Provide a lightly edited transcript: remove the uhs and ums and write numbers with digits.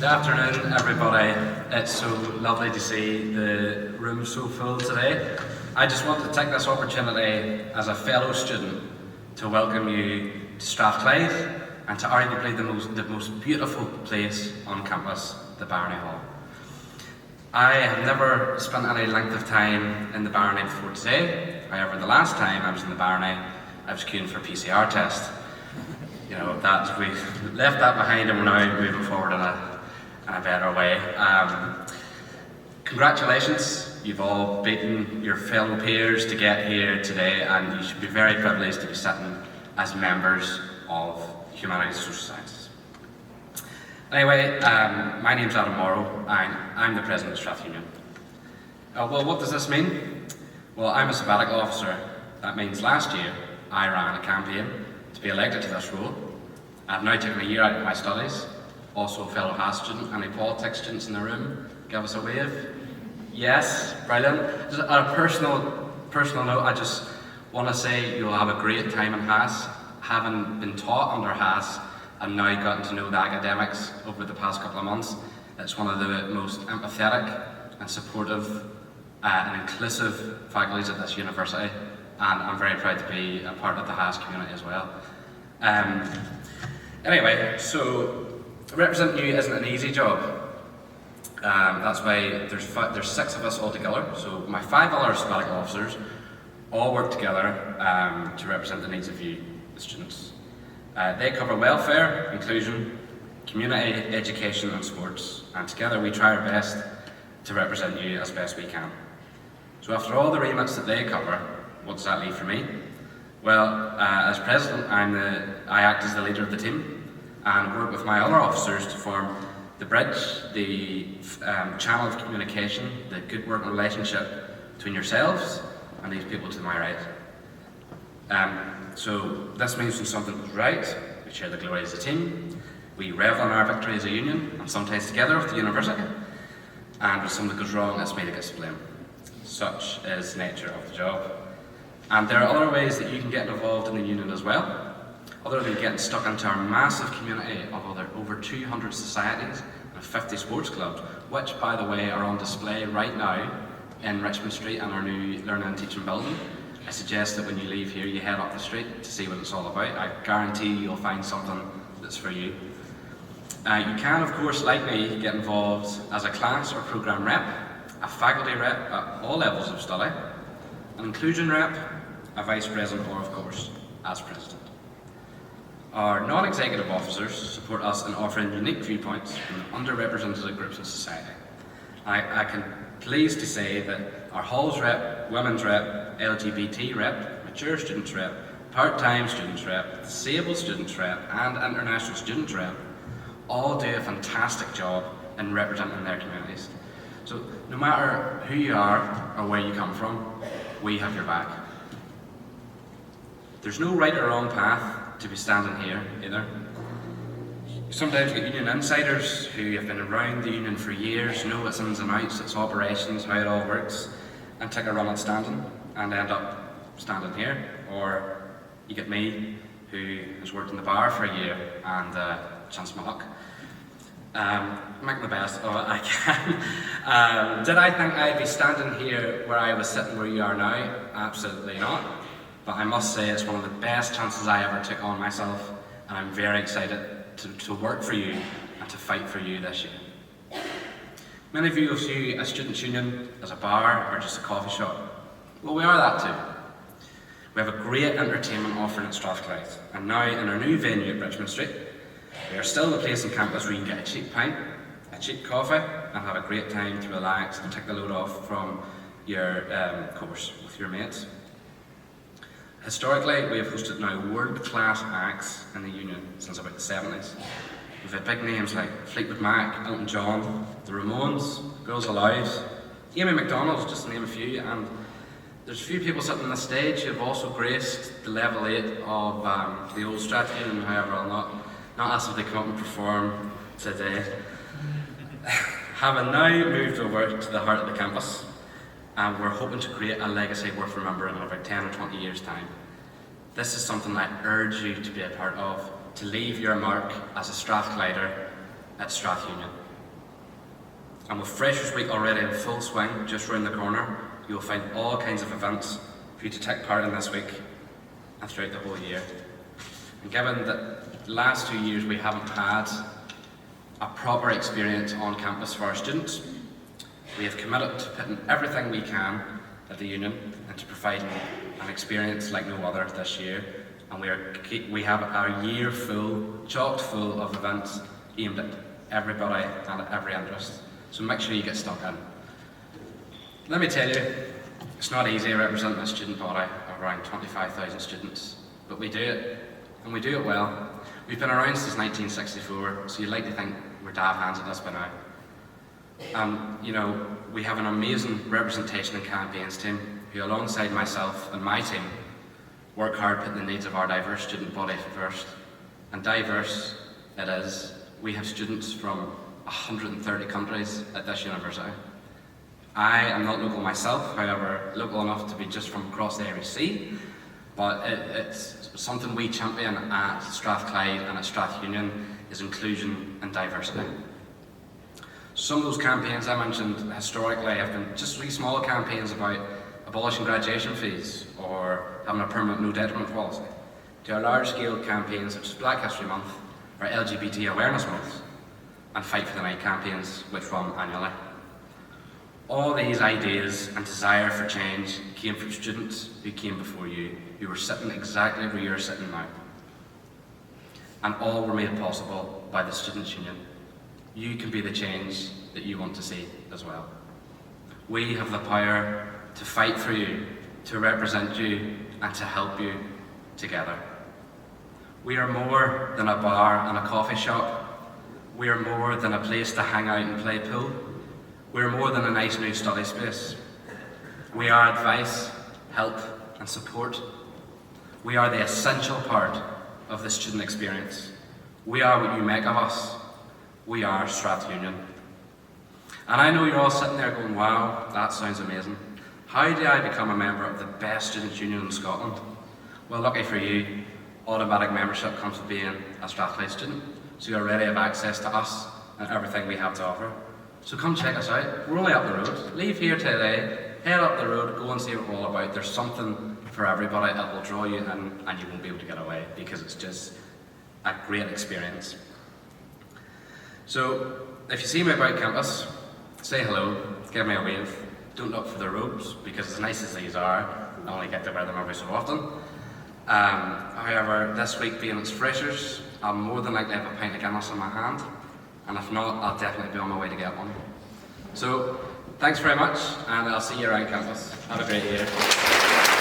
Good afternoon, everybody. It's so lovely to see the room so full today. I just want to take this opportunity as a fellow student to welcome you to Strathclyde and to arguably the most beautiful place on campus, the Barony Hall. I have never spent any length of time in the Barony before today. However, the last time I was in the Barony, I was queuing for a PCR test. You know, we left that behind and we're now moving forward in a better way. Congratulations, you've all beaten your fellow peers to get here today, and you should be very privileged to be sitting as members of Humanities and Social Sciences. Anyway, my name's Morrow, and I'm the President of Strath Union. Well, what does this mean? Well, I'm a sabbatical officer. That means last year I ran a campaign to be elected to this role. I've now taken a year out of my studies. Also a fellow HAS student. Any politics students in the room? Give us a wave. Yes, brilliant. Just on a personal note, I just want to say you'll have a great time in HAS. Having been taught under HAS and now gotten to know the academics over the past couple of months, it's one of the most empathetic and supportive and inclusive faculties at this university, and I'm very proud to be a part of the HAS community as well. Anyway, so representing you isn't an easy job. That's why there's 6 of us all together. So my 5 other sabbatical officers all work together to represent the needs of you, the students. They cover welfare, inclusion, community, education and sports, and together we try our best to represent you as best we can. So after all the remits that they cover, what does that leave for me? Well, as president, I act as the leader of the team and work with my other officers to form the bridge, the channel of communication, the good working relationship between yourselves and these people to my right. So this means when something goes right, we share the glory as a team, we revel in our victory as a union, and sometimes together with the university, and when something goes wrong, it's me that gets blamed. Such is the nature of the job. And there are other ways that you can get involved in the union as well, other than getting stuck into our massive community of over 200 societies and 50 sports clubs, which, by the way, are on display right now in Richmond Street and our new Learning and Teaching building. I suggest that when you leave here, you head up the street to see what it's all about. I guarantee you'll find something that's for you. You can, of course, like me, get involved as a class or programme rep, a faculty rep at all levels of study, an inclusion rep, a vice president, or, of course, as president. Our non-executive officers support us in offering unique viewpoints from underrepresented groups in society. I can pleased to say that our Halls rep, Women's rep, LGBT rep, Mature Students rep, Part-time Students rep, Disabled Students rep, and International Students rep all do a fantastic job in representing their communities. So no matter who you are or where you come from, we have your back. There's no right or wrong path to be standing here either. You sometimes get union insiders who have been around the union for years, know its ins and outs, its operations, how it all works, and take a run at standing and end up standing here. Or you get me, who has worked in the bar for a year and chance my luck. Make the best of it I can. Did I think I'd be standing here where I was sitting where you are now? Absolutely not. But I must say it's one of the best chances I ever took on myself, and I'm very excited to work for you and to fight for you this year. Many of you will see a students' union as a bar or just a coffee shop. Well, we are that too. We have a great entertainment offering at Strathclyde, and now in our new venue at Richmond Street, we are still the place on campus where you can get a cheap pint, a cheap coffee, and have a great time to relax and take the load off from your course with your mates. Historically, we have hosted now world-class acts in the union since about the 70s. We've had big names like Fleetwood Mac, Elton John, the Ramones, Girls Aloud, Amy McDonald, just to name a few, and there's a few people sitting on the stage who have also graced the level 8 of the old Strath Union. However, I'll not ask if they come up and perform today. Having now moved over to the heart of the campus, and we're hoping to create a legacy worth remembering in about 10 or 20 years' time. This is something I urge you to be a part of, to leave your mark as a Strathclyder at Strath Union. And with Freshers Week already in full swing, just round the corner, you will find all kinds of events for you to take part in this week and throughout the whole year. And given that the last 2 years we haven't had a proper experience on campus for our students, we have committed to putting everything we can at the Union into providing an experience like no other this year. And we have our year full, chocked full of events aimed at everybody and at every interest. So make sure you get stuck in. Let me tell you, it's not easy representing a student body of around 25,000 students, but we do it, and we do it well. We've been around since 1964, so you'd like to think we're daft hands at this by now. You know, we have an amazing representation and campaigns team who, alongside myself and my team, work hard putting the needs of our diverse student body first. And diverse it is. We have students from 130 countries at this university. I am not local myself, however, local enough to be just from across the Irish Sea, but it's something we champion at Strathclyde and at Strath Union is inclusion and diversity. Some of those campaigns I mentioned historically have been just really small campaigns about abolishing graduation fees or having a permanent no detriment policy, to our large-scale campaigns such as Black History Month or LGBT Awareness Month and Fight for the Night campaigns, which run annually. All these ideas and desire for change came from students who came before you, who were sitting exactly where you're sitting now. And all were made possible by the Students' Union. You can be the change that you want to see as well. We have the power to fight for you, to represent you, and to help you together. We are more than a bar and a coffee shop. We are more than a place to hang out and play pool. We are more than a nice new study space. We are advice, help, and support. We are the essential part of the student experience. We are what you make of us. We are Strath Union. And I know you're all sitting there going, wow, that sounds amazing. How do I become a member of the best students' union in Scotland? Well, lucky for you, automatic membership comes with being a Strathclyde student, so you already have access to us and everything we have to offer. So come check us out. We're only up the road. Leave here today, head up the road, go and see what we're all about. There's something for everybody that will draw you in, and you won't be able to get away because it's just a great experience. So if you see me about campus, say hello, give me a wave. Don't look for the robes, because as nice as these are, I only get to wear them every so often. However, this week being its freshers, I'll more than likely have a pint of Guinness in my hand, and if not, I'll definitely be on my way to get one. So, thanks very much, and I'll see you around campus. Have a great year.